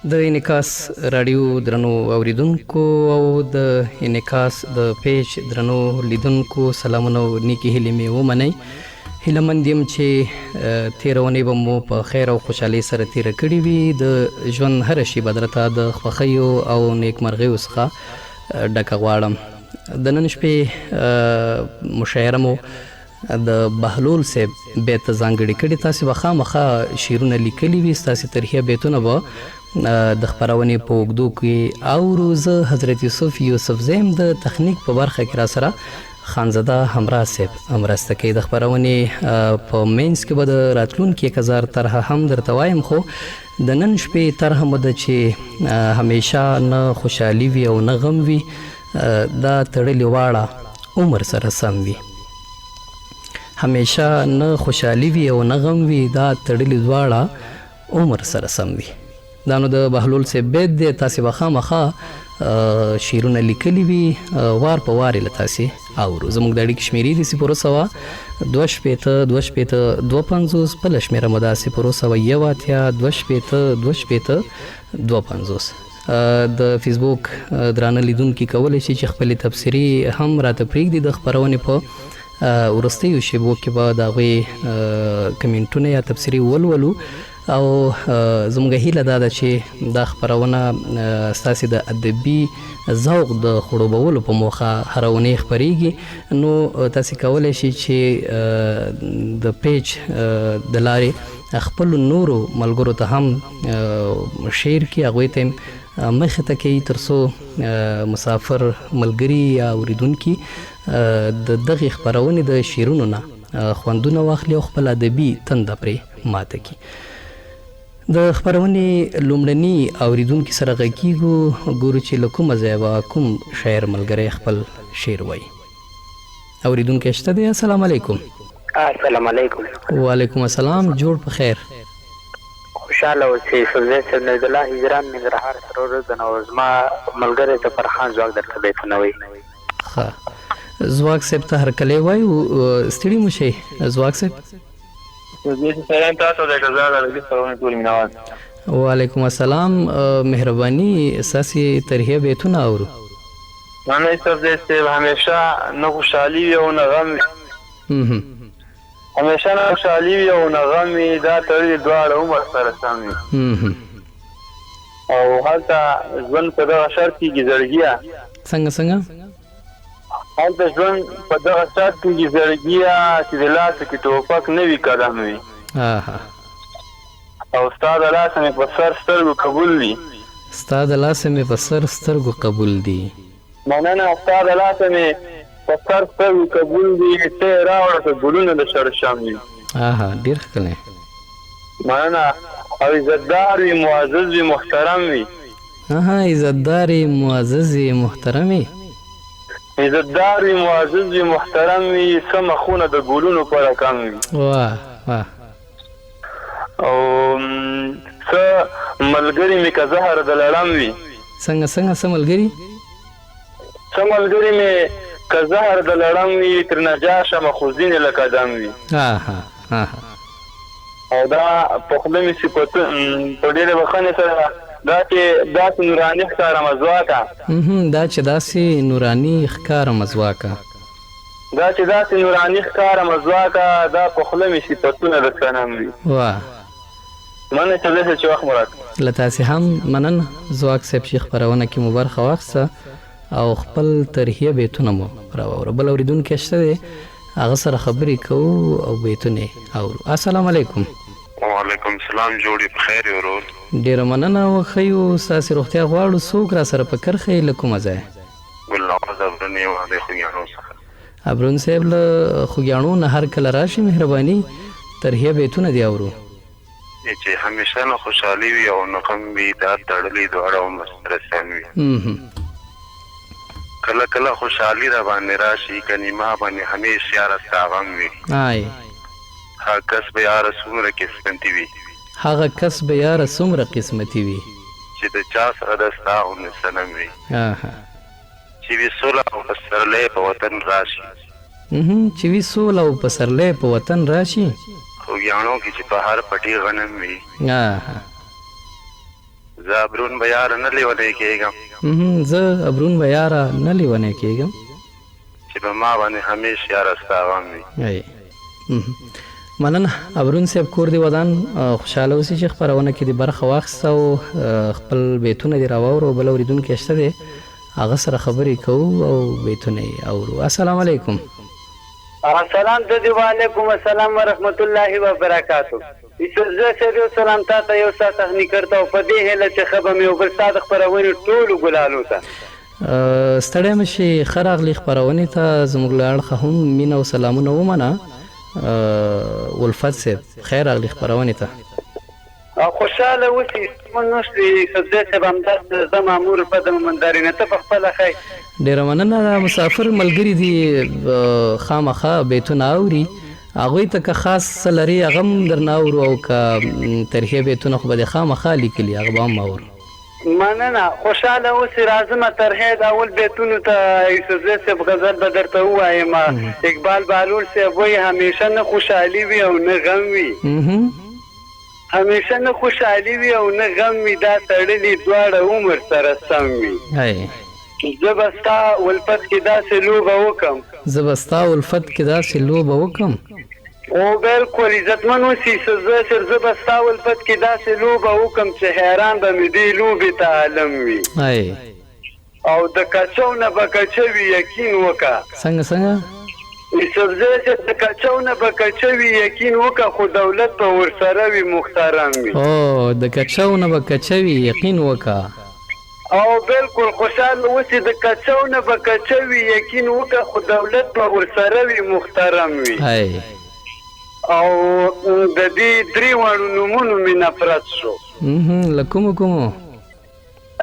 د انعکاس راډیو درنو اوریدونکو او د انعکاس د پیج درنو لیدونکو سلامونه او نیکی هیلې مې ومنئ. هیلهمند یم چې تېرونې به مو په خیر او خوشحالۍ سره تېره کړې وي. د ژوند هره شیبه درته د خوښیو او نیکمرغیو څخه ډکه غواړم. د نن شپې مشاعره مو د بهلول صاحب بیت ته ځانګړې کړې. تاسې به خامخا شعرونه لیکلي وي، ستاسې ترخیه بیتونه به د خپرونې په اوږدو کې اورو. زه حضرت یوسف زیم د تخنیک په برخه کې را سره خانزاده همراه صاحب مرسته کوي. د خپرونې په مینس کې به د راتلونکي 1000 طرحه هم درته وایم، خو د نن شپې طرحه مو ده چې همیشه نه خوشحالي وي او نه غم وي، دا تړلې واړه عمر سره سم وي. همیشه نه خوشحالي وي او نه غم وي، دا تړلې دواړه عمر سره سم وي. دا نو د بهلول صاحب بیت دی. تاسې به خامخا شعرونه لیکلي وي، وار په وار یې له تاسې اورو. زموږ د اړیکې شمېرې دي 0 2 52 بله شمېره مو دا 0 1 2 2 2 د فیسبوک درانه لیدونکي کولی شي چې خپلې تبصرې هم راته پرېږدي. د خپرونې په وروستیو شیبو کې به د هغوی کمنټونه یا تبصرې ولولو، او زموږ هیله دا ده چې دا خپرونه ستاسې د ادبي ذوق د خړوبولو په موخه هره اونۍ خپرېږي. نو تاسې کولی شئ چې د پیج د لارې خپلو نورو ملګرو ته هم شیر کړي، هغوی ته هم مخې ته کوي، تر څو مسافر ملګري یا اوریدونکي د دغې خپرونې د شعرونو نه خوندونه واخلي او خپل ادبي تنده پرې ماته کړي. د خپرونې لومړني اوریدونکي سره غږ کېږو، ګورو چې له کومه ځایه به کوم شاعر ملګری خپل شعر وایي. اوریدونکی شته دی؟ السلام علیکم. السلام علیکم. وعلیکم السلام. جوړ په خیر. خوشحاله اوسئ. فضیلت صاحب نجدالله هجران ننګرهار سره ورځ او زما ملګری ته فرخان ځواک درته بیتونه وایي. ښه، ځواک صاحب ته هرکلی وایو. ستړي مو شئ ځواک صاحب. وعلیکم السلام. مهرباني ستاسې ترحیه بیتونه اورو. منی فضیلت صاحب همیشه نه خوشحالي وي او نه غم وي، همیشه نه خوشحالي وي او نه غم وي، دا تړلې دواړه عمر سره سم وي. او هلته ژوند په دغه شرط کې زړګیه څنګه هلته ژوند په دغه شرط کې زړګیه چې د لاسه کې ټوپک نه وي قدم وي. او ستا د لاسه مې په سر سترګو قبول دي. ستا د لاسه مې په سر سترګو قبول دي. مننه. ستا د لاسه مې په سر سترګو قبول دي، ته یې راوړه که ګلونه د شړشم وي. ډېر ښکلی. مننه. او عزتدار وي، معزز وي، محترم وي. عزتدار وي، معزز وي، محترم وي. عزتدار وي، معزز وي، محترم وي، سمه خونه د ګلونو په رقم وي. واه. او څه ملګري مې که زهر د لړم وي. څنګه څه ملګري؟ څه ملګري مې که زهر د لړم وي، تر نجا شمه خو ځینې لکه دم وي. او دا په خوله مې صفتونه په ډېرې بښنې سره دا چې داسې نوراني ښکارمه ځواکه. دا چې داسې نوراني ښکارمه ځواکه. دا چې داسې نوراني ښکارمه ځواکه، دا په خوله مې صفتونه د صنم وي. مننه چې داسې چې وخت مو راکړه. له تاسې هم مننه ځواک صاحب چې خپرونه کې مو برخه واخیسته او خپل ترحیه بیتونه مو راوړه. بل اوریدونکی شته دی، هغه سره خبرې کوو او بیتونه یې اورو. السلام علیکم. وعلیکم السلام. جوړې په خیر یې ورور. ډېره مننه. وښیو ستاسې روغتیا غواړو. څوک را سره په کرښه یې له کومه ځایه؟ ګلنواز ابرون یم د خوږیاڼو څخه. ابرون صاحب له خوږیاڼو نه هر کله راشي، مهرباني ترحیه بیتونه دې اورو. چې همیشه نه خوشحالي وي او نه غم وي، دا تړلې دواړه عمر سره سم وي. کله کله خوشحالي را باندې راشي، کني ما باندې همیش یاره ستا غم وي. هغه کس به یاره څومره قسمتي وي، هغه کس به یاره څومره قسمتي وي، چې د چا سره د ستا غوندې صنم وي. چې وي سوله او پسرلی په وطن راشي. چې وي سوله او پسرلی په وطن راشي. خوږیاڼو کې چې په هر پټي غنم وي. زه ابرون به یاره نه لیونی کېږم زه ابرون به یاره نه لیونی کېږم چې په ما باندې همیش یاره ستا غم وي مننه ابرون صاحب کور دی ودان خوشحاله اوسئ چې خپرونه کې دې برخه واخیسته او خپل بیتونه دې راواورو بل اورېدونکی شته دی هغه سره خبرې کوو او بیتونه یې اورو السلام علیکم السلام علیکم السلام ورحمت الله وبرکاتہ زه سره سلام تاسو یو ساعت تخنیکرته او په دې هله چې خبر مې وبل ساده خبرونه ټول ګلالو ته ستړی مشي ښه راغلي خپرونې ته زموږ له اړخه هم مینه او سلامونه ومنه ولفت صاحب خیر راغلي خپرونې ته خوشحاله اوسئ نشته سبزی صاحب همداس زه مامور په د مندارینه ته په خپله ښی ډېره مننه مسافر ملګري دي خامخا بیتونه اوري هغوی ته که خاص څه لري هغه هم درنه اورو او که ترخې بیتونه خو به دې خامخا لیکلي هغه به هم اورو مننه خوشحاله اوسئ راځمه ترخې د اول بیتونو ته یوسفزی صاحب غزل به درته ووایم اقبال بهلول صاحب وایي همیشه نه خوشحالي وي او نه غم وي همیشه نه خوشحالي وي او نه غم وي دا تړلي دواړه عمر سره سم وي زه به ستا ولفت کې داسې لوبه وکړم زه به ستا ولفت کې داسې لوبه وکړم او بالکل عزتمن اوسئ زه به ستا ولفت کې داسې لوبه وکړم چې حیران به مې دې لوبې ته عالم وي او د کچو نه به کچوي یقین وکړه څنګه یوسفزی صاحب د کچو نه به کچوي یقین وکړه خو دولت به ورسره وي محترم وي د کچو نه به کچوي یقین وکړه او بالکل خوشحاله اوسئ د کچو نه به کچوي یقین وکړه خو دولت به ورسره وي محترم وي او د دې درې واړو نومونو مې نفرت شو له کومو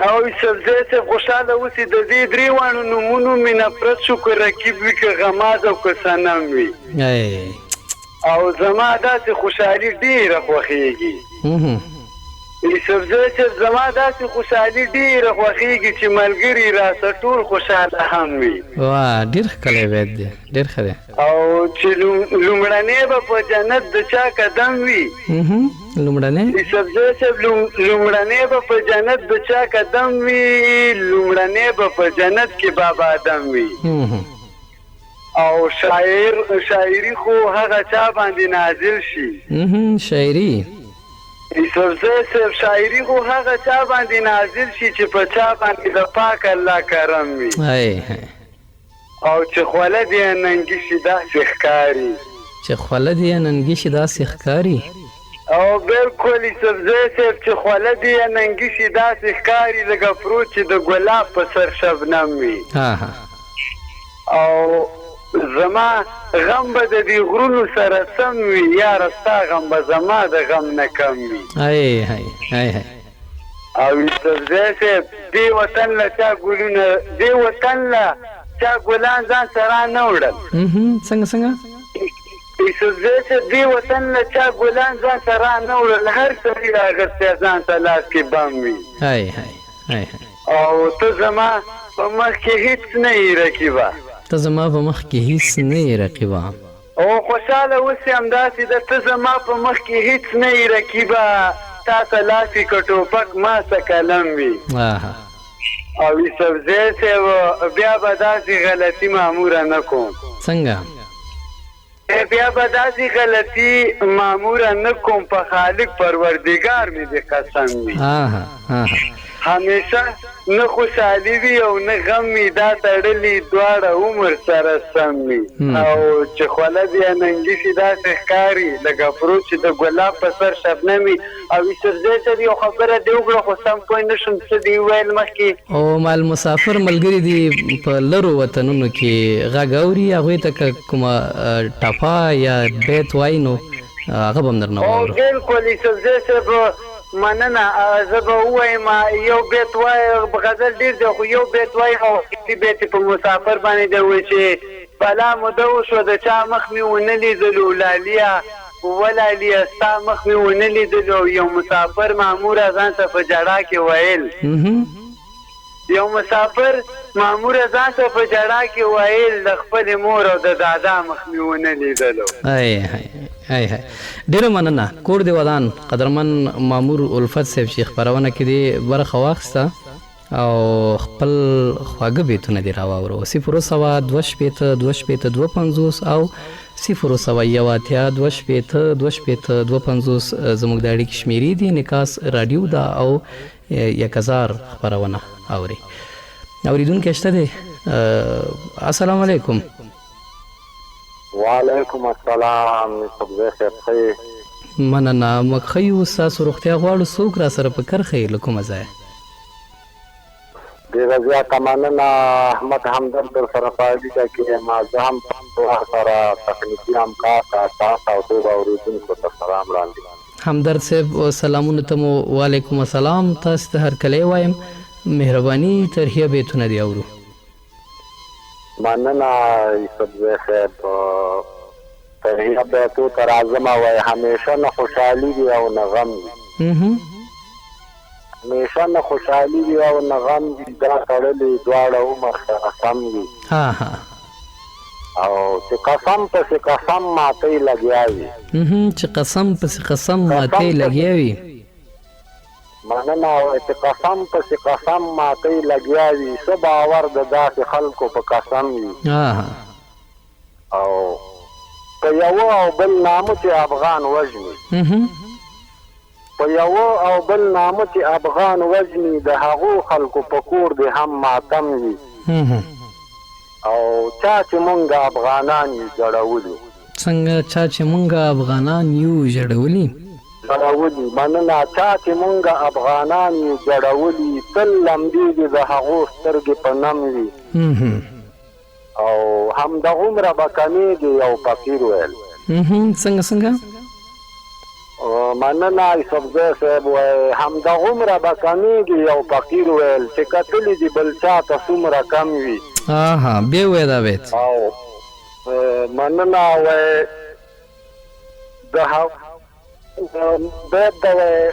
او یوسفزی صاحب خوشحاله اوسئ د دې درې واړو نومونو مې نفرت شو که رقیب وي که غماز او که صنم وي او زما داسې خوشحالي ډېره خوښېږي یوسفزی صاحب زما داسې خوشحالي ډېره خوښېږي چې ملګري راسه ټول خوشحاله هم وي ډېر ښکلی بیت دی ډېر ښه دی او چې لومړنی به په جنت د چا قدم وي لومړنی یوسفزی صاحب لومړنی به په جنت د چا قدم وي لومړنی به په جنت کې بابا آدم وي او شاعري خو هغه چا باندې نازل شي شاعري یوسفزی صاحب شاعري خو هغه چا باندې نازل شي چې په چا باندې د پاک الله کرم وي او چې خوله دې ننګي شي داسې ښکاري او بالکل یوسفزی صاحب چې خوله دې ننګي شي داسې ښکاري لکه فروټ چې د ګلاب په سر شبنم وي او زما غم به د دې غرونو سره سم وي یاره ستا غم به زما د غم نه کم وي او یوسفزی صاحب دې وطن له چا ګلان ځان سره نه وړل څنګه یوسفزی صاحب دې وطن له چا ګلان ځان سره نه وړل هر سړي راغستی ځان ته لاس کې بم وي او ته زما په مخ کې هېڅ نه یې رقیبه ته زما په مخ کې هیڅ نه یې رقیبه او خوشحاله اوسئ همداسې ده ته زما په مخ کې هیڅ نه یې رقیبه تا ته لاس که ټوپک ما څه قلم وي او یوسفزی صاحب بیا به داسې غلطي معموره نه کوم څنګه بیا به داسې غلطي معموره نه کوم په خالق پروردګار مې دې قسم وي همیشه نه خوشحالي وي او نه غم وي دا تړلي دواړه عمر سره سم وي او چې خوله دې ننګي شي داسې ښکاري لکه فروټ چې د ګلاب په سر شبنم وي او یوسفزی صاحب یو خبره دې وکړه خو سم پوه نه شوم څه دې وویل مخکې او مال مسافر ملګري دي په لرو وطنونو کې غږ اوري هغوی ته که کومه ټپه یا بیت وایي نو هغه به هم درنه واورو بالکل یوسفزی صاحب مننه زه به ووایم یو بیت وایي غزل ډېر دی خو یو بیت وایي او بیت په مسافر باندې دی وایي چې بلا موده وشوه د چا مخ مې ونه لیدلو لاليه ولاليه ستا مخ مې ونه لیدلو یو مسافر ماموره ځان ته په جړا کې ویل یو مسافر ماموره ځان ته په جړا کې ویل د خپلې مور او د دادا مخ مې ونه لیدلو. ډېره مننه. کور دې ودان قدرمن مامور الفت صاحب چې خپرونه کې دې برخه واخیسته او خپل خواږه بیتونه دې راواورو. 0 2 شپېته 2 شپېته 250 او 0 1 2 شپېته 2 شپېته 250 زموږ د اړیکې شمیرې دي. نکاس راډیو ده او 1000 خپرونه اوري. اوریدونکی شته دی. السلام علیکم. وعلیکم السلام. مننه. مخی ستاسو روغتیا غواړو. څوک را سره په کرښه یې له کومه ځایه؟ ډېره زیاته مننه. احمد همدرد در سره په اړیکه کې یم. زه هم سره تخنیکي همکار ته تاسو او ټولو اورېدونکو ته سلام وړاندې کوم. همدرد صاحب سلامونه ته مو وعلیکم السلام. تاسو ته هرکلی وایم. مهرباني ترهیه بیتونه دی اورو. مننه یوسفزی صاحب. ترهیه بیتو ته راځم وایي همیشه نه خوشحالي وي او نه غم وي. همیشه نه خوشحالي وي او نه غم وي. دا تړلې دواړه عمر سره سم وي. او چې قسم پسې قسم ماتې لګیا وي. چې قسم پسې قسم ماتې لګیا وي. مننه. چې قسم پسې قسم ماتې لګیا وي. څه باور د داسې خلکو په قسم وي. او په یوه او بل نامه چې افغان وژني، په یوه او بل نامه چې افغان وژني، د هغو خلکو په کور دې هم ماتم وي. او چا چې مونږ افغانان یو جوړولي. څنګه چا چې مونږ افغانان یو جوړولي؟ مننه. چا چې مونږ افغانان یو جوړولي، تل لمبېږي د هغو سترګې په نم وي. او همدغومره به کمیږي یو فقیر ویل. څنګه؟ مننه یوسفزی صاحب. وایي همدغومره به کمیږي یو فقیر ویل، چې کتلي دي بل چا ته څومره کم وي. بیا وایه دا بیت. او مننه. وایي بیت د وایي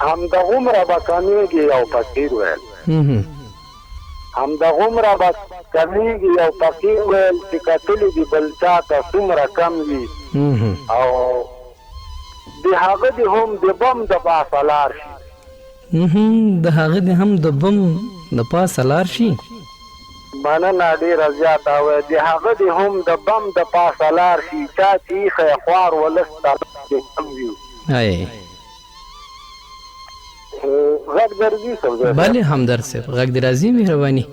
همدغومره به کمیږي یو فقیر ویل، همدغومره به کمیږي یو فقیر ویل، چې کتلي دي بل چا ته څومره کم وي. او د هغه دې هم د بم د پاسه لار شي. د هغه دې هم د بم د پاسه لار شي. مننه ډېره زیاته. وایي د هغه دې هم د بم د پاسه لار شي، چا چې ایښی خوار ولس ته کم وي. غږ درځي صاحب؟ بله همدرد صاحب غږ دې راځي. مهرباني.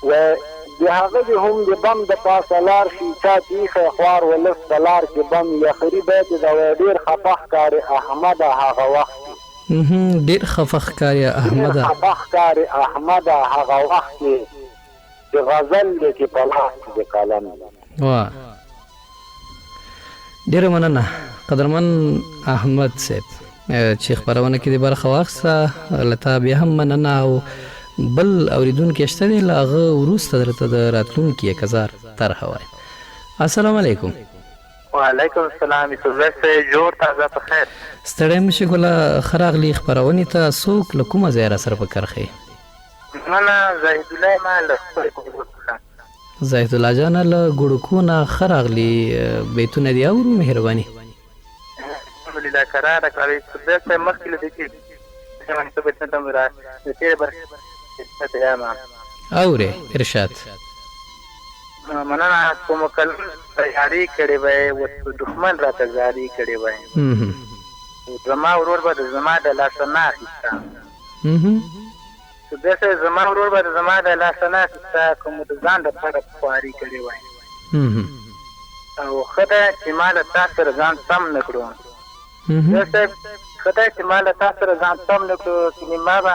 وایي د هغه دې هم د بم د پاسه لار شي، چا چې ایښی خوار ولس ته لار کې بم وي. اخري بیت د وایي ډېر خفه ښکاري احمده هغه وخت کې. ډېر خفه ښکاري احمده. ډېر خفه ښکاري احمده هغه وخت کې، چې غزل دی کې په لاس کې د قلم دی. ډېره مننه قدرمن احمد صاحب چې خپرونه کې د برخه واخیسته. له تا بیا هم مننه. او بل اوریدونکی شته دی، له هغه وروسته درته د راتلونکي 1000 طرحه وایم. السلام علیکم. وعلیکم السلام. یوسفزی صاحب جوړ تازه په خیر. ستړی مشې ګله. ښه راغلي خپرونې ته. څوک له کومه ځایه را سره په کرښه یې؟ مننه. زاهدالله ما له خپلې ګوړکو څخه. زاهدالله جانه له ګوړکو نه ښه راغلي بیتونه دې اورو. مهرباني. الحمدلله کراره کړی. یوسفزی صاحب مخکې له دې چې څه بیتونه ته مې د تېرې برخې اورې ارشاد. مننه. کوم کلم تیاری کړی وای، اوس دښمن راته زاري کړی وای. زما ورور به زما د لاسه نه اخیسته. داسې زما ورور به زما د لاسه نه اخیسته، کوم د ځان لپاره خواري کړی وای. او ښه ده چې ما له تا سره ځان سم نه کړو. داسې ښه ده چې ما له تا سره ځان سم نه کړو، چې ما به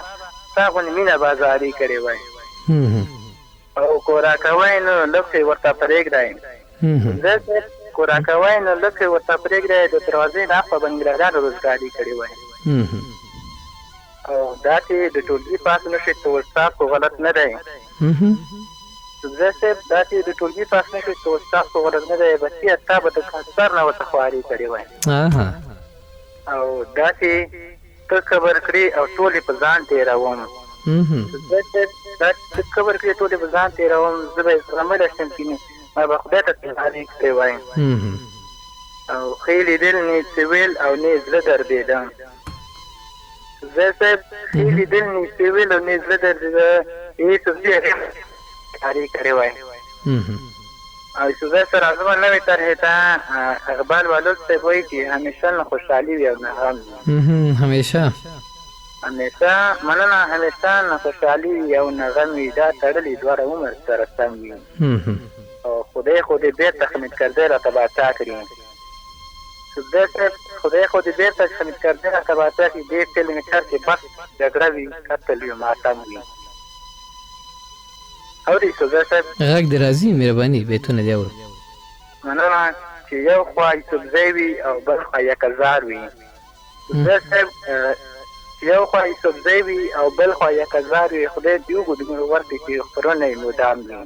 ستا غوندې مینه بازاري کړې وای. او که راکوی نو لږ ورته پرېږدی. داسې که راکوی نو لږ ورته پرېږدی. د دروازې د اخوا به انګریزانو روزګاري کړې وای. او دا چې د ټولګي پاس نه شي کول ستاسو غلط نه دی. داسې دا چې د ټولګي پاس نه شي کول ستاسو غلط نه دی، بچیه ستا به د کانسر نه ورته خواري کړې وای. او دا چې ته خبر کړې او ټول په ځان تېروم. دا قبر کې ټولې به ځان تېروم، زه به زغملی شم چې ما به خدای ته تلالې کړې وایم. او ښې لیدل نه څه ویل او نه زړه دردېده. زه صاحب ښې لیدل نه څه ویل او نه زړه دردېده، یې سبزي تلالې کړې وایم. او یوسفزی سره زما نوې طرحې ته اقبال والد صاحب وایي چې همیشه نه خوشحالي وي او نه غم وي. همیشه مننه، همیشه نه خوشحالي وي او نه غم وي، دا تړلي دواړه عمر سره سم وي. او خدای خو دې بېرته خمیدکردی راته باچا کړي. یوسفزی صاحب خدای خو دې بېرته خمیدکردی راته باچا کړي. دې فلم کار کې بس جګړه وي، قتل وي، ماتم وي. اورې یوسفزی صاحب غږ دې راځي، مهرباني بیتونه دې اورو. مننه چې یو خوا یوسفزی وي او بل خوا یکزار وي. یوسفزی صاحب یو خوا یوسفزی وي او بل خوا یکزار وي، خدای دې وګوري ورته چې خپرونه یې مدام وي.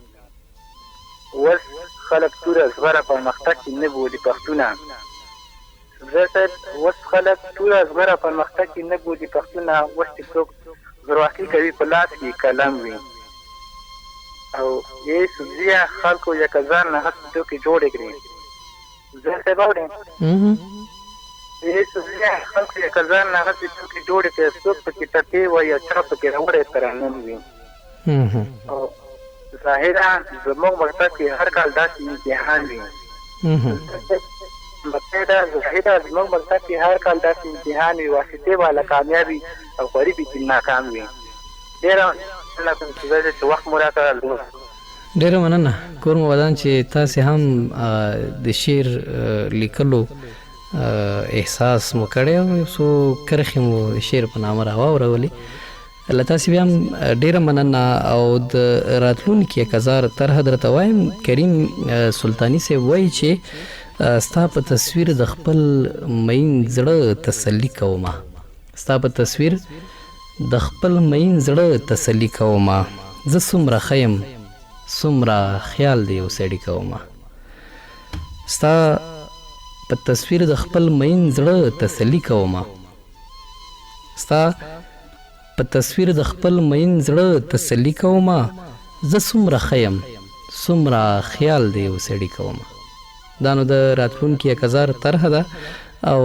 اوس خلک توره زغره پرمختګ کې نه بولي پښتونه. یوسفزی صاحب اوس خلک توره زغره پرمختګ کې نه بولي پښتونه. اوس چې څوک زورواکي کوي په لاس کې قلم وي. او یې یوسفزیه خلکو یکزار نه هڅې توکې جوړې کړي. یوسفزی صاحب اورې یوسفزیه خلکو یکزار نه هڅې توکې جوړې کړي، څوک پکې ټټې وایي او چا پکې راوړی ترنم وي. او ظاهره زموږ مکتب کې هر کال داسې امتحان وي. ظاهره زموږ مکتب کې هر کال داسې امتحان وي، واسطې والا کامیاب وي او غریب یې ناکام وي. ډېره چې وخت مو راکړه. ډېره مننه کور مو ودان چې تاسې هم د شعر لیکلو احساس مو کړی او یو څو کرښې مو د شعر په نامه راواورولې. له تاسې بیا هم ډېره مننه. او د راتلونکي 1000 طرحه درته وایم. کریم سلطاني صاحب وایي چې ستا په تصویر د خپل مین زړه تسلي کومه، ستا په تصویر د خپل مین زړه تسلي کومه، زه څومره ښه یم څومره خیال دی یو سړي کومه. ستا په تصویر د خپل مین زړه تسلي کومه، ستا په تصویر د خپل مین زړه تسلي کومه، زه څومره ښه یم څومره خیال دی یو سړي کومه. دا نو د راتلونکي 1000 طرحه ده. او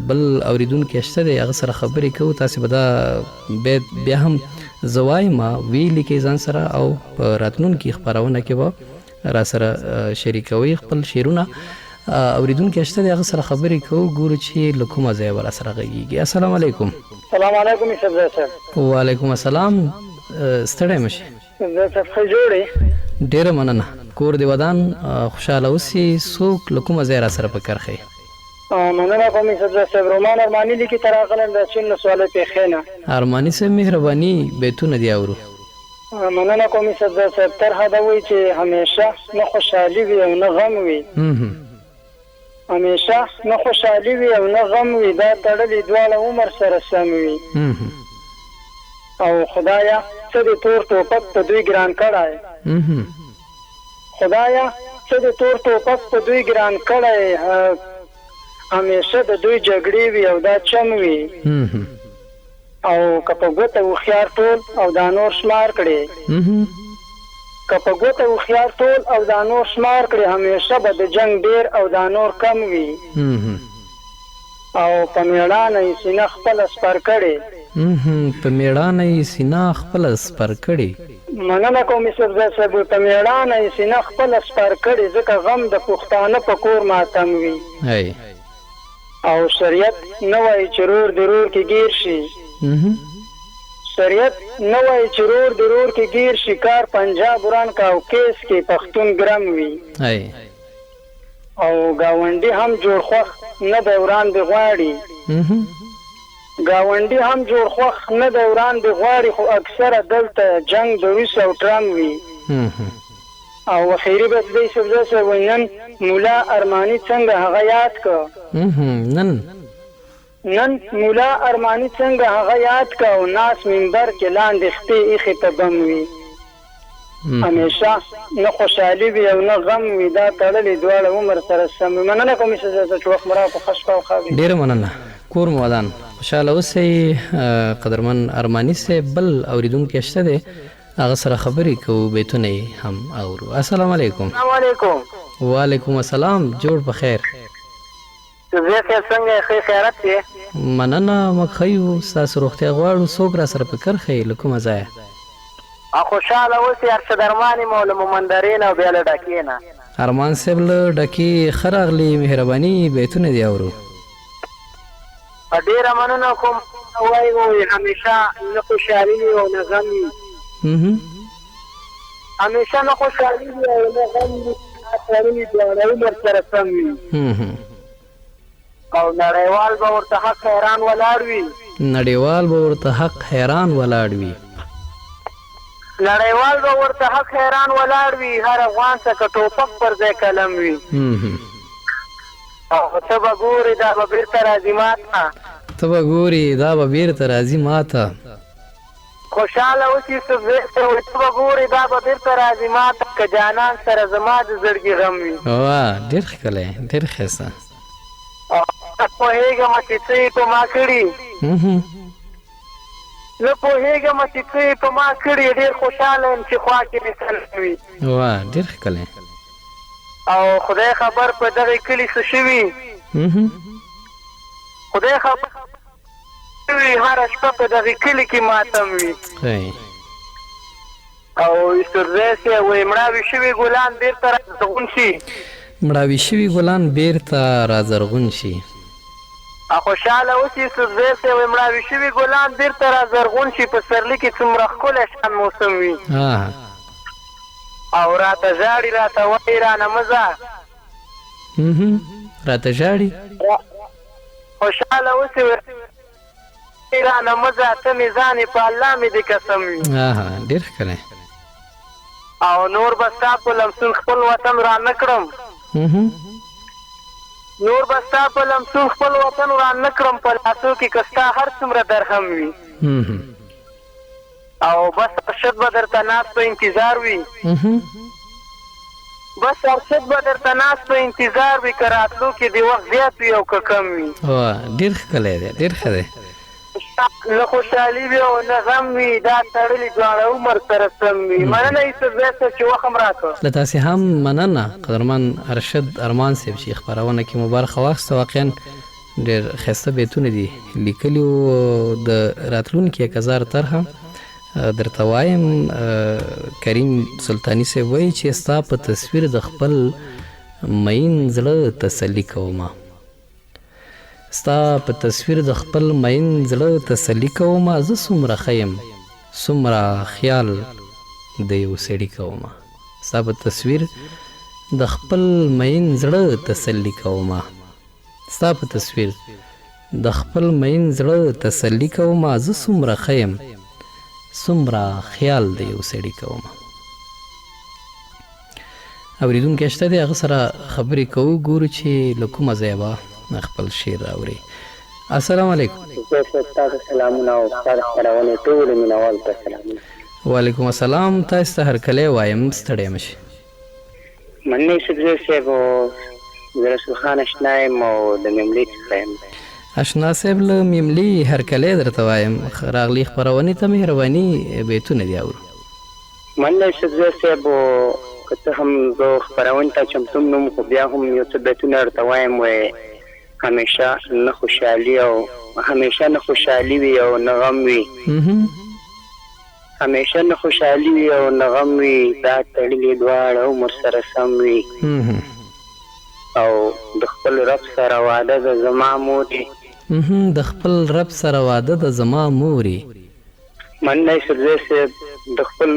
بل اوریدونکي شته دی، هغه سره خبرې کوو. تاسې به دا بیت بیا هم زه وایم ویلي کې ځان سره، او په راتلونکي خپرونه کې به را سره شریکوي خپل شعرونه. اوریدونکي شته دی، هغه سره خبرې کوو، ګورو چې له کومه ځایه به را سره غږېږي. السلام علیکم. السلام علیکم یوسفزی صاحب. وعلیکم السلام. ستړی مه شې. یوسفزی صاحب ښه جوړې؟ ډېره مننه. کور دې ودان خوشحاله اوسې. څوک له کومه ځایه را سره په کار ښیي؟ مننه کوم یوسفزی صاحب. رومان ارماني لیکي تر راغلم د چین ولسوالۍ پېښې نه. ارماني صاحب مهرباني بیتونه دې اورو. مننه کوم یوسفزی صاحب. طرحه ده وایي چې همیشه نه خوشحالي وي او نه غم وي، همیشه نه خوشحالي وي او نه غم وي، دا تړلي دواړه عمر سره سم وي. او خدایا څه د تور ټوپک په دوی ګران کړی، خدایا څه د تور ټوپک په دوی ګران کړی، همیشه د دوی جګړې وي او دا چم وي. او که په ګوته هوښیار ټول او دا نور شمار کړي، که په ګوته هوښیار ټول او دا نور شمار کړي، همیشه به د جنګ ډېر او دا نور کم وي. او په میړانه یې سینه خپله سپر کړې، په میړانه یې سینه خپله سپر کړې. مننه کوم یوسفزی صاحب. په میړانه یې سینه خپله سپر کړې، ځکه غم د پښتانه په کور ماتم وي. او شریعت نه وایي چې رور د رور کې ګیر شي، شریعت نه وایي چې رور د رور کې ګیر شي، کار پنجاب وران کا او کیس کې پښتون ګرم وي. او گاونډي هم جوړ خوښ نه د وران د غواړي، گاونډي هم جوړ خوښ نه د وران د غواړي، خو اکثره دلته جنگ د روس او ټرم وي. او اخیری بیت دی یوسفزی صاحب وایي نن مولا ارماني څنګه هغه یاد که، نن مولا ارماني څنګه هغه یاد که، او ناس منبر کې لاندې خپې ایښې ته بم وي. همیشه نه خوشحالي وي او نه غم وي، دا تړلي دواړه عمر سره سم وي. مننه کوم یوسفزی صاحب چې وخت مو راکړو. ښه شپه او ښه وي. ډېره مننه. کور مو ودان خوشحاله اوسئ. قدرمن ارماني صاحب بل اوریدونکی شته دی هغه سره خبرې کوو بیتونه یې هم اورو. السلام علیکم. السلام علیکم. وعلیکم السلام. جوړ په خیر. زه څنګه ښه خیرات یې؟ مننه موږ ښه یو. ستاسو روغتیا غواړو. څوک را سره په کرښه یې له کومه ځایه؟ خوشحاله اوسئ. ارشد ارمان یم له مومندرې نه او بیا له ډکې نه. ارمان صاحب له ډکې ښه راغلي. مهرباني بیتونه دې اورو. ډېره مننه کوم. وایي همیشه نه خوشحالي وي او نه غم وي. همیشه نه خوشحالي وي او نه غم وي. سړی دواړه عمر سره سم وي او نړیوال به ورته حق حیران ولاړ وي. نړیوال به ورته حق حیران ولاړ وي. نړیوال به ورته حق حیران ولاړ وي. هر افغان څخه ټوپک پر ځای قلم وي. او ته به ګورې دا به بېرته راځي ماته. ته به ګورې دا به بېرته راځي ماته. خوشحاله اوسې ته به ګورې دا به بېرته راځي ماته. که جانان سره زما د زړګي غم وي. واه ډېر ښکلی ډېر ښایسته. زه پوهېږم چې څه یې په ما کړي. زه پوهېږم چې څه یې په ما کړي. ډېر خوشحاله یم چې خوا کې مې سره وي. واه ډېر ښکلی. او خدای خبر په دغې کلي څه شوي. خدای خبر وي هره شپه په دغې کلي کې ماتم وي. او یوسفزی صاحب وایي مړاوي شوي ګلان بېرته رازرغون شي. مړاوي شوي ګلان بېرته رازرغون شي. خوشحاله اوسې یوسفزی صاحب وایي مړاوي شوي ګلان بېرته رازرغون شي. په سرلي کې څومره ښکلی شان موسم وي. او راته ژاړي راته وایي رانه مه ځه. راته ژاړي. خوشحاله اوسې رانه مه ځه. ته مې ځان په الله مې دې قسم وي. ډېر ښکلی. او نور به ستا په لمسون خپل وطن را نه کړم. نور به ستا په لمسون خپل وطن را نه کړم. په لاسو کې که ستا هر څومره درهم وي. او بس ارشد به درته ناست په انتظار وي. بس ارشد به درته ناست په انتظار وي. که راتلو کې د وخت زیات وي او که کم وي. ډېر ښکلی دی ډېر ښه دی. نه خوشحالي وي او نه غم وي. دا تړلي دواړه عمر سره سم وي. مننه یوسفزی صاحب چې وخت هم راکړ. له تاسې هم مننه قدرمن ارشد ارمان صاحب چې خپرونه کې مو برخه واخیسته. واقعا ډېر ښایسته بیتونه دي لیکلي وو. د راتلونکي 1000 طرحه درته وایم. کریم سلطاني صاحب وایي چې ستا په تصویر د خپل مین زړه تسلي کومه. ستا په تصویر د خپل مین زړه تسلي کومه. زه څومره ښه یم څومره خیال د یو سړي کومه. ستا په تصویر د خپل مین زړه تسلي کومه. ستا په تصویر د خپل مین زړه تسلي کومه. زه څومره ښه یم څومره خیال د یو سړي کومه. اوریدونکی شته دی هغه سره خبرې کوو. ګورو چې له کومه ځایه به خپل شعر راوړي. السلام علیکم. سلامونه او ستاسو خپرونې ټولو مینوالو ته سلامونه. وعلیکم السلام. تاسو ته هرکلی وایم ستړی مه شئ. مننه یوسفزی صاحب. زه رسول خان اشنا یم او د میملې څخه یم. اشنا صاحب له میملې هرکلی درته وایم. راغلي خپرونې ته مهرباني بیتونه دې اورو. مننه یوسفزی صاحب. که څه هم زه خپرونې ته چمتو نوم خو بیا هم یو څه بیتونه درته وایم. وایي همیشه نه خوشحالي او همیشه نه خوشحالي وي او نه غم وي. همیشه نه خوشحالي وي او نه غم وي. دا تړلي دواړه عمر سره سم وي. او د خپل رب سره واده د زما مورې. د خپل رب سره واده د زما مورې. مننه یوسفزی صاحب. د خپل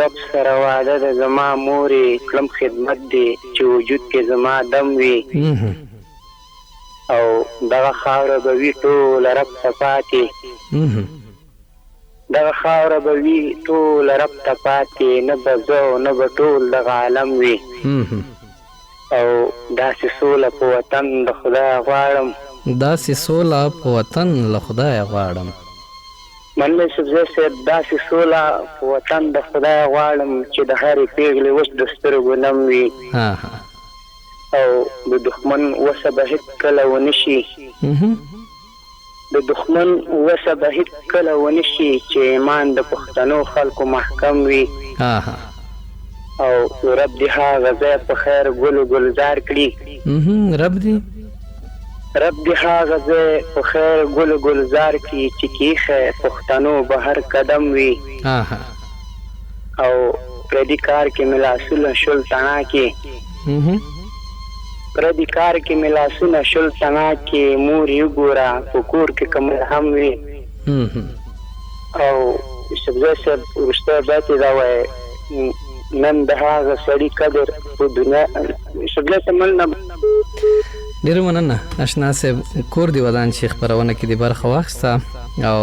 رب سره واده د زما مورې. کړم خدمت دی چې وجود کې زما دم وي. او دغه خاوره به وي ټوله رب ته پاتې. دغه خاوره به وي ټوله رب ته پاتې. نه به زه او نه به ټول دغه عالم وي. او داسې سوله په وطن د خدای غواړم. داسې سوله په وطن له خدای غواړم. مننه یوسفزی صاحب. داسې سوله په وطن د خدای غواړم چې د هرې پېغلې وچ د سترګو نم وي. او د دښمن وسه به هېڅ کله ونه شي. د دښمن وسه به هیڅ کله ونه شي چې ایمان د پښتنو خلکو محکم وي او رب دې هغه ځای په خیر ګل ګلزار کړي رب دې هغه ځای په خیر ګل ګلزار کړي چې کیښه پښتنو به هر قدم وي او پردي کار کې مې لاسونه شل تڼا کې پردي کار کې مې لاسونه شل تڼا کې مور یې ګوره په کور کې که مرهم وي او یوسفزی صاحب وروستی بیت یې دا وایي نن د هغه سړي قدر په دنیا یوسفزی صاحب مننه ډېره مننه اشنا صاحب کور دی ودان چې خپرونه کې دې برخه واخیسته او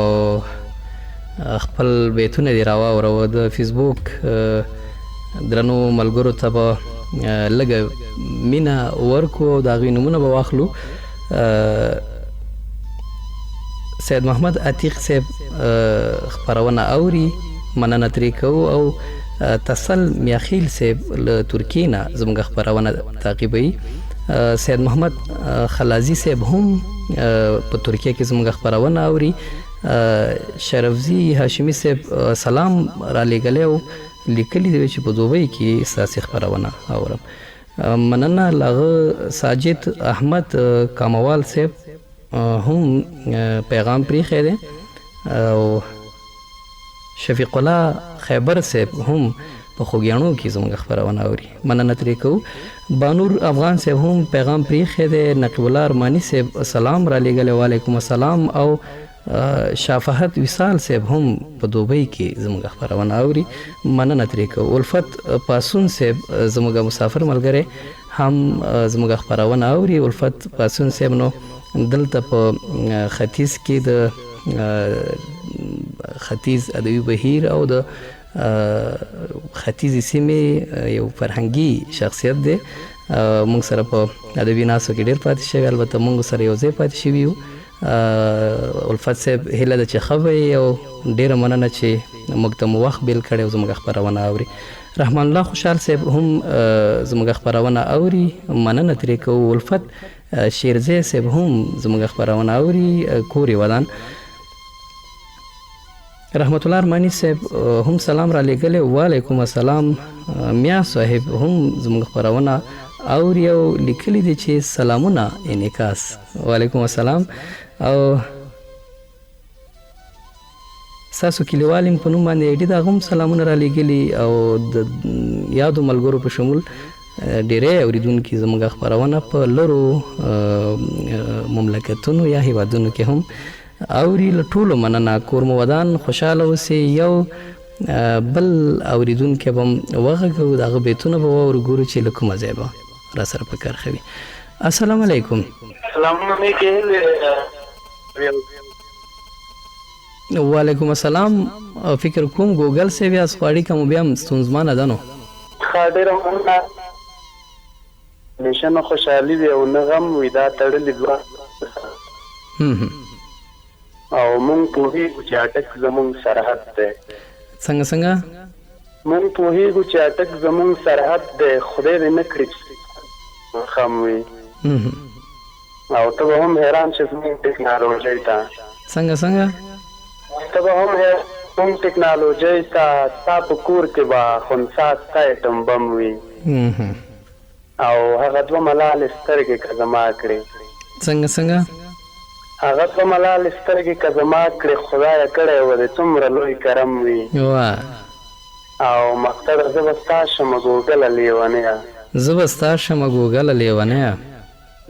خپل بیتونه دې راواوروه د فیسبوک درنو ملګرو ته به لږه مینه ورکو او د هغوی نومونه به واخلو سید محمد عتیق صاحب خپرونه اوري مننه ترې کوو او تسل میاخیل صاحب له ترکیې نه زموږ خپرونه تعقیبوي سید محمد خلازي صاحب هم په ترکیه کې زموږ خپرونه اوري شرفزي هاشمي صاحب سلام را لیږلی او لیکلي دی چې په دوبۍ کې ستاسې خپرونه اورم مننه له هغه ساجد احمد کاموال صاحب هم پیغام پریښی دی او شفیق الله خیبر صاحب هم په خوږیاڼو کې زموږ خپرونه اوري مننه ترې کوو بانور افغان صاحب هم پیغام پریښی دی نقیب الله ارماني صاحب سلام را لیږلی وعلیکم السلام او شافهت وصال صاحب هم په دوبۍ کې زموږ خپرونه اوري مننه ترې کوو الفت پاسون صاحب زموږ مسافر ملګری هم زموږ خپرونه اوري الفت پاسون صاحب نو دلته په ختیځ کې د ختیځ ادبي بهیر او د ختیځې سیمې یو فرهنګي شخصیت دی موږ سره په ادبي ناستو کې ډېر پاتې شوی البته موږ سره یو ځای پاتې شوي یو الفت صاحب هیله ده چې ښه به یې او ډېره مننه چې موږ ته مو وخت بیل کړی او زموږ خپرونه اوري رحمان الله خوشحال صاحب هم زموږ خپرونه اوري مننه ترې کوو الفت شیرزی صاحب هم زموږ خپرونه اوري کور یې ودان رحمت الله ارماني صاحب هم سلام را لیږلی وعلیکم السلام میا صاحب هم زموږ خپرونه اوري او لیکلی دی چې سلامونه انعکاس وعلیکم السلام او ستاسو کلیوال هم په نوم باندې ایډي د هغه هم سلامونه را لیږلي او د یادو ملګرو په شمول ډیری اوریدونکي زموږ خپرونه په لرو مملکتونو یا هیوادونو کې هم اوري له ټولو مننه کور مو ودان خوشحاله اوسئ یو بل اوریدونکی به هم وغږوو د هغه بیتونه به واورو ګورو چې له کومه ځای به را سره په کار ښه وي السلام علیکم وعلیکم السلام فکر کوم ګوګل صاحب یاست خو اړیکه مو بیا هم ستونزمنه ده نو ښه ډېره مننه همیشه نه خوشحالي وي او نه غم وي دا تړلي دوه او مونږ پوهېږو چې اټک زمونږ سرحد دی څنګه څنګه مونږ پوهېږو چې اټک زمونږ سرحد دی خدای دې نه کړي چې خم وي او ته به هم حیران شې زمونږ ټکنالوژۍ ته څنګه څنګه ته به هم زمونږ ټکنالوژۍ ته ستا په کور کې به خنثی ستا ایټم بم وي او هغه دوه ملالې سترګې که زما کړې څنګه څنګه هغه دوه ملالې سترګې که زما کړې خدایه کړی و دې څومره لوی کرم وي او مقصده زه به ستا شمه ګوګله لیونیه زه به ستا شمه ګوګله لیونیه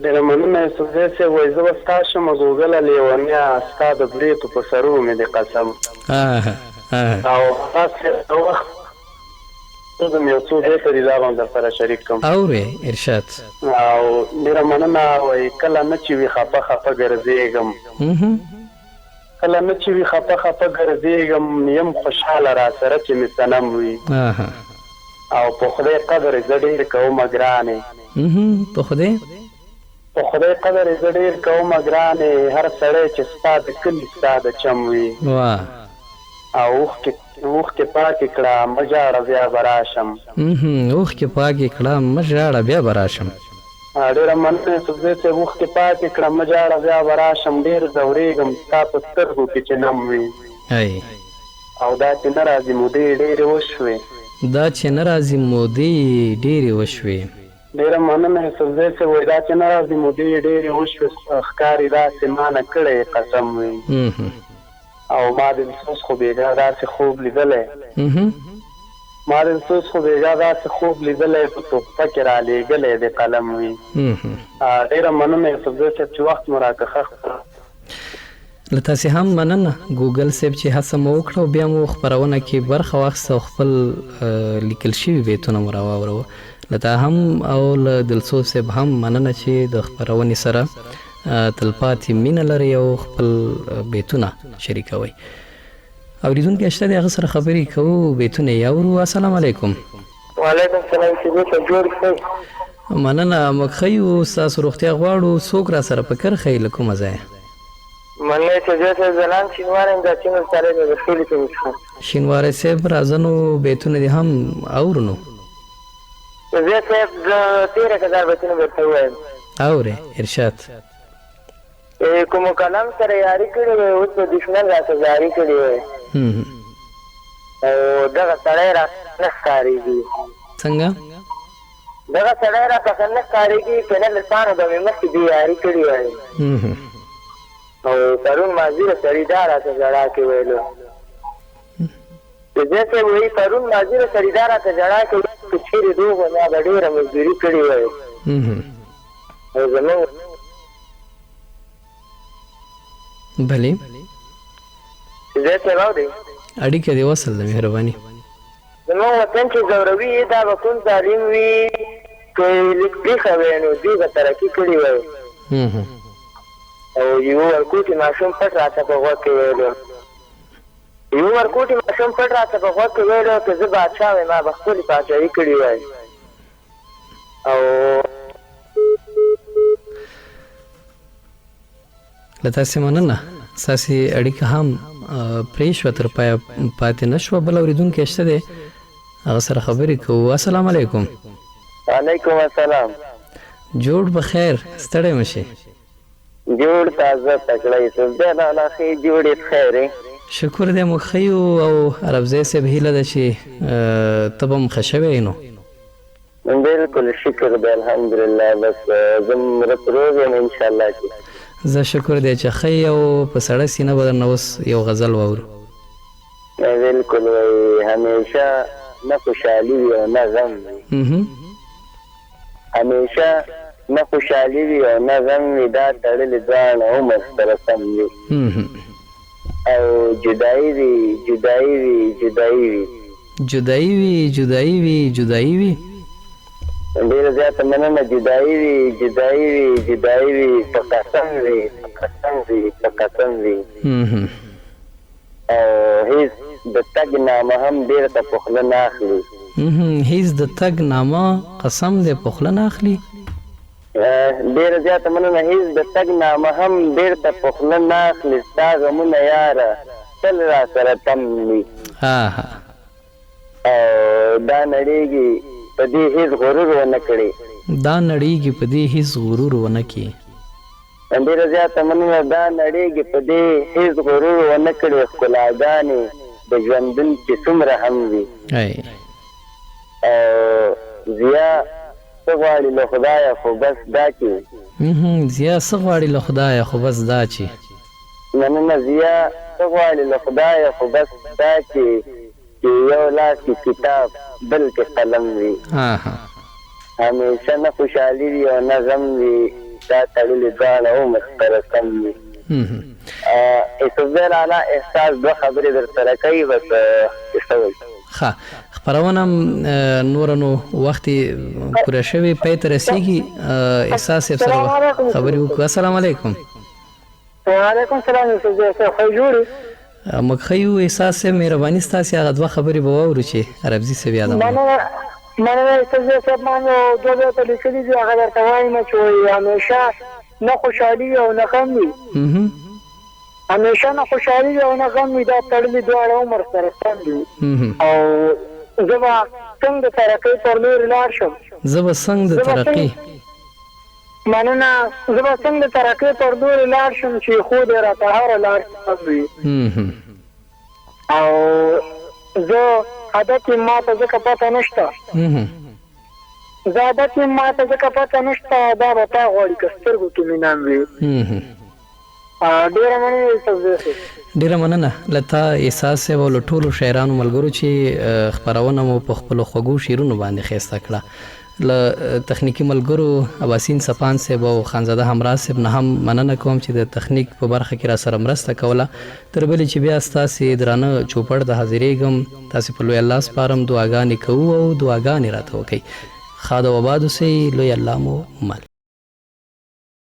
ډېره مننه یوسفزی صاحب وایي زه به ستا شمه ګوګله لیونیه ستا د بریتو په سرو مې د قسم او هغه وخت زه مې یو څو بیته دي دا به هم در سره شریک کړم اورې ارشاد او ډېره مننه وایي کله نه چې وي خفه خفه ګرځېږم کله نه چې وي خفه خفه ګرځېږم یم خوشحاله را سره چې مې صنم وي او په خدای قدر زه ډېر کومه ګرانې په خدای قدر زه ډېر کومه ګرانې هر سړی چې ستا د کلي ستا د چم وي او اوښکې پاکې کړه مه ژاړه بیا به راشم اوښکې پاکې کړه مه ژاړه بیا به راشم ډېره مننه یوسفزی صاحب وختې پاتې کړه مه جاړه بیا به راشم ډېر ځورېږم ستا په سترګو کې چې نم وي او دا چې نه راځي مودې ډېرې وشوې ډېرې وشوې ډېره مننه یوسفزی صاحب وایي دا چې نه راځي مودې ډېرې وشوې ښکاري داسې ما نه کړی قسم وي او ما د سوس خو بېګا داسې خوب لیدلی په تحفه کې رالیږلی د قلم وي ډېره مننه یوسفزی صاحب چې وخت مو راکړه ښه له تاسې هم مننه ګوګل صاحب چې هڅه مو وکړه او بیا مو خپرونه کې برخه واخیسته او خپل لیکل شوي بیتونه مو راواوروه له تا هم او له دلسوز صاحب هم مننه چې د خپرونې سره تلپاتې مینه لري او خپل بیتونه شریکوئ اوریدونکي شته دی هغه سره خبرې کوو بیتونه یې اورو السلام علیکم وعلیکم السلام چې جوړ ښه مننه موږ ښه یو ستاسو روغتیا غواړو څوک را سره په کر ښیي له کومه ځایه مننه چې زه ځلان شینواری یم دا چینل سره مې د ښکلي کوم شینواری صاحب راځه نو بیتونه دې هم اورو نو زه صاحب د 13,000 بیتونه درته ووایم اورې ارشاد کوم کلام سره یاري کړې وی اوس په دشمن راته جاري کړې وی او دغه سړی راته نه ښکارېږي څنګه دغه سړی راته ښه نه ښکارېږي که نه له تانو به مې مخکې بې یاري کړې وی او پرون مازدي د سړي دا راته ژړا کې ویلو زه صاحب وایي پرون مازدي د سړي دا راته ژړا کې که چېرې روغ وم ما به ډېره مزدوري کړې وی او زمونږ بلې زه صاحب اورې اړیکه دې وصل ده مهرباني زمونږ وطن چې ځوروي دا به کوم ظالم وي که لږ پېښه وی نو دوی به ترقي کړې وی او یو ورکوټي ماشوم پټ راته په غوږ کې ویلو که زه بادشاه وی ما به خپلې پاچاهي کړې وی او له تاسې مننه ستاسې اړیکه هم پرې شوه تر پایه پاتې نه شوه بل اورېدونکی شته دی هغه سره خبرې کوو السلام علیکم وعلیکم السلام جوړ بخیر ستړی مه شي جوړ تازه تکړه یوسفزی لالا ښې جوړې بخیر شکر دی موږ ښه یو او عربزی صاحب هیله ده چې ته به م ښه شوی نو بلکل شکر دی الحمدلله بس زه روغ یم انشاءالله چې زه شکر دی چې ښه او په سړه سینه به درنه اوس یو غزل واورو بلکل وایي همیشه نه خوشحالي وي او نه غم وي همیشه نه خوشحالي وي او نه غم وي دا تړلې دواړه عمر سره سم وي او جدایي وي ډېره زیاته مننه جدایي وي په قسم وي او هیڅ د تګ نامه هم بېرته په خوله نه اخلي هیڅ د تګ نامه قسم دې په خوله نه اخلي ډېره زیاته مننه هیڅ د تګ نامه هم بېرته په خوله نه اخلي ستا غمونه یاره تل را سره تم وي او دا نړېږي په دې هیڅ غرور ونه کړي ډېره زیاته مننه دا نړېږي په دې هیڅ غرور ونه کړي ښکلاګانې د ژوندون چې څومره هم وي او ضیا څه غواړي له خدایه خو بس دا چې مننه ضیا څه غواړي له خدایه خو بس دا چې یو لاس کې کتاب بل کې قلم وي همیشه نه خوشحالي وي او نه غم وي دا تړلې دواړه عمر سره سم وي یوسفزی لالا احساس دوه خبرې در سره کوي بس کیسه وایي ښه خپرونه نوره نو وخت پوره شوی پای ته رسېږي احساس صاحب سره خبرې وکړو السلام علیکم وعلیکم السلام یوسفزی صاحب ښه جوړې موږ ښه یو احساس صاحب مهرباني ستاسې هغه دوه خبرې به واورو چې عربزي صاحب یادوي مننه یوسفزی صاحب ما نو دوه بیته لیکلي دي هغه درته وایم چې وایي همیشه نه خوشحالي او نه غم وي همیشه نه خوشحالي او نه غم وي دا تړلي دواړه عمر سره سم وي او زه به څنګه د ترقۍ پر لورې لاړ شم مننه. زه به څنګه ترقۍ پر دورې لاړ شم چې خو دې راته هره لار وي او زه عادت یې ماته ځکه پته نشته زه عادت یې ماته ځکه پته نشته دا به تا غواړي که سترګو کې مې نام وي. ډېره مننه یوسف زی صاحب. ډېره مننه له تا احساس صاحب او له ټولو شاعرانو ملګرو چې خپرونه مو په خپلو خوږو شعرونو باندې ښایسته کړه. له تخنیکي ملګرو اباسین سپان صاحب او خانزاده همراز صاحب نه هم مننه کوم چې د تخنیک په برخه کې را سره مرسته کوله. تر بلې چې بیا ستاسې درانه چوپړ د حاضرېږم تاسې په لوی الله سپارم. دعاګانې کوو او دعاګانې راته وکئ. ښاد او آباد اوسئ. لوی الله مو مل.